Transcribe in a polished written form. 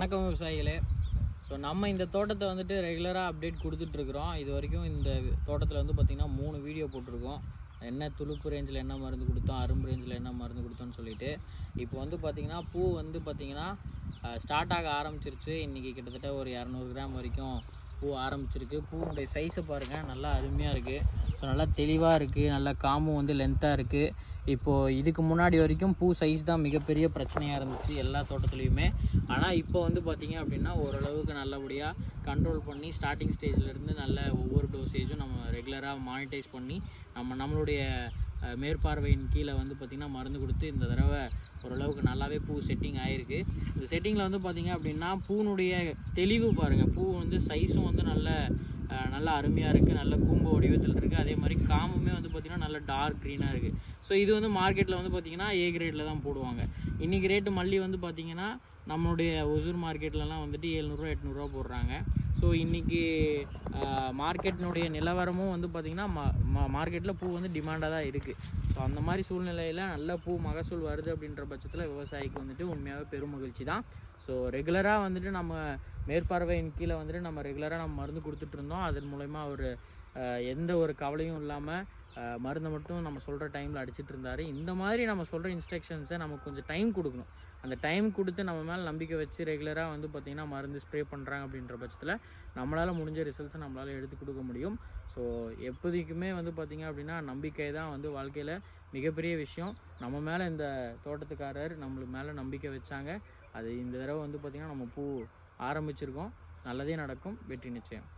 வணக்கம் விவசாயிகளே. ஸோ நம்ம இந்த தோட்டத்தை வந்துட்டு ரெகுலராக அப்டேட் கொடுத்துட்ருக்குறோம். இது வரைக்கும் இந்த தோட்டத்தில் வந்து பார்த்திங்கன்னா 3 வீடியோ போட்டிருக்கோம். என்ன துளுப்பு ரேஞ்சில் என்ன மருந்து கொடுத்தோம், அரும்பு ரேஞ்சில் என்ன மருந்து கொடுத்தோன்னு சொல்லிட்டு. இப்போ வந்து பார்த்திங்கன்னா பூ வந்து பார்த்திங்கன்னா ஸ்டார்ட் ஆக ஆரம்பிச்சிருச்சு. இன்றைக்கி கிட்டத்தட்ட ஒரு 200 கிராம் வரைக்கும் பூ ஆரம்பிச்சிருக்கு. பூவுடைய சைஸை பாருங்கள், நல்லா அருமையாக இருக்குது. ஸோ நல்லா தெளிவாக இருக்குது, நல்லா காம்பும் வந்து லென்த்தாக இருக்குது. இப்போது இதுக்கு முன்னாடி வரைக்கும் பூ சைஸ் தான் மிகப்பெரிய பிரச்சனையாக இருந்துச்சு எல்லா தோட்டத்துலேயுமே. ஆனால் இப்போ வந்து பார்த்திங்க அப்படின்னா ஓரளவுக்கு நல்லபடியாக கண்ட்ரோல் பண்ணி ஸ்டார்டிங் ஸ்டேஜ்லேருந்து நல்ல ஒவ்வொரு டோசேஜும் நம்ம ரெகுலராக மானிட்டைஸ் பண்ணி நம்மளுடைய மேற்பார்வையின் கீழே வந்து பார்த்திங்கன்னா மருந்து கொடுத்து இந்த தடவை ஓரளவுக்கு நல்லாவே பூ செட்டிங் ஆகிருக்கு. இந்த செட்டிங்கில் வந்து பார்த்திங்க அப்படின்னா பூனுடைய தெளிவு பாருங்கள், பூ வந்து சைஸும் வந்து நல்லா அருமையாக இருக்குது, நல்ல கூம்பு வடிவத்தில் இருக்குது. அதே மாதிரி காம்புமே வந்து பார்த்திங்கன்னா நல்ல டார்க் க்ரீனாக இருக்குது. ஸோ இது வந்து மார்க்கெட்டில் வந்து பார்த்திங்கன்னா A கிரேடில் தான் போடுவாங்க. இன்றைக்கி ரேட்டு மல்லி வந்து பார்த்திங்கன்னா நம்மளுடைய ஒசூர் மார்க்கெட்லலாம் வந்துட்டு 700 800 போடுறாங்க. ஸோ இன்றைக்கி மார்க்கெட்டினுடைய நிலவரமும் வந்து பார்த்திங்கன்னா மார்க்கெட்டில் பூ வந்து டிமாண்டாக தான் இருக்குது. ஸோ அந்த மாதிரி சூழ்நிலையில் நல்ல பூ மகசூல் வருது அப்படின்ற பட்சத்தில் விவசாயிக்கு வந்துட்டு உண்மையாகவே பெரும் மகிழ்ச்சி தான். ஸோ ரெகுலராக வந்துட்டு நம்ம மேற்பார்வையின் கீழே வந்துட்டு நம்ம ரெகுலராக நம்ம மருந்து கொடுத்துட்ருந்தோம். அதன் மூலயமா அவர் எந்த ஒரு கவலையும் இல்லாமல் மருந்தை மட்டும் நம்ம சொல்கிற டைமில் அடிச்சிட்டு இருந்தார். இந்த மாதிரி நம்ம சொல்கிற இன்ஸ்ட்ரக்ஷன்ஸை நமக்கு கொஞ்சம் டைம் கொடுக்கணும். அந்த டைம் கொடுத்து நம்ம மேலே நம்பிக்கை வச்சு ரெகுலராக வந்து பார்த்திங்கன்னா மருந்து ஸ்ப்ரே பண்ணுறாங்க அப்படின்ற பட்சத்தில் நம்மளால் முடிஞ்ச ரிசல்ட்ஸை நம்மளால் எடுத்து கொடுக்க முடியும். ஸோ எப்போதைக்குமே வந்து பார்த்திங்க அப்படின்னா நம்பிக்கை தான் வந்து வாழ்க்கையில் மிகப்பெரிய விஷயம். நம்ம மேலே இந்த தோட்டத்துக்காரர் நம்மளுக்கு மேலே நம்பிக்கை வச்சாங்க. அது இந்த தடவை வந்து பார்த்திங்கன்னா நம்ம பூ ஆரம்பிச்சிருக்கோம். நல்லதே நடக்கும், வெற்றி நிச்சயம்.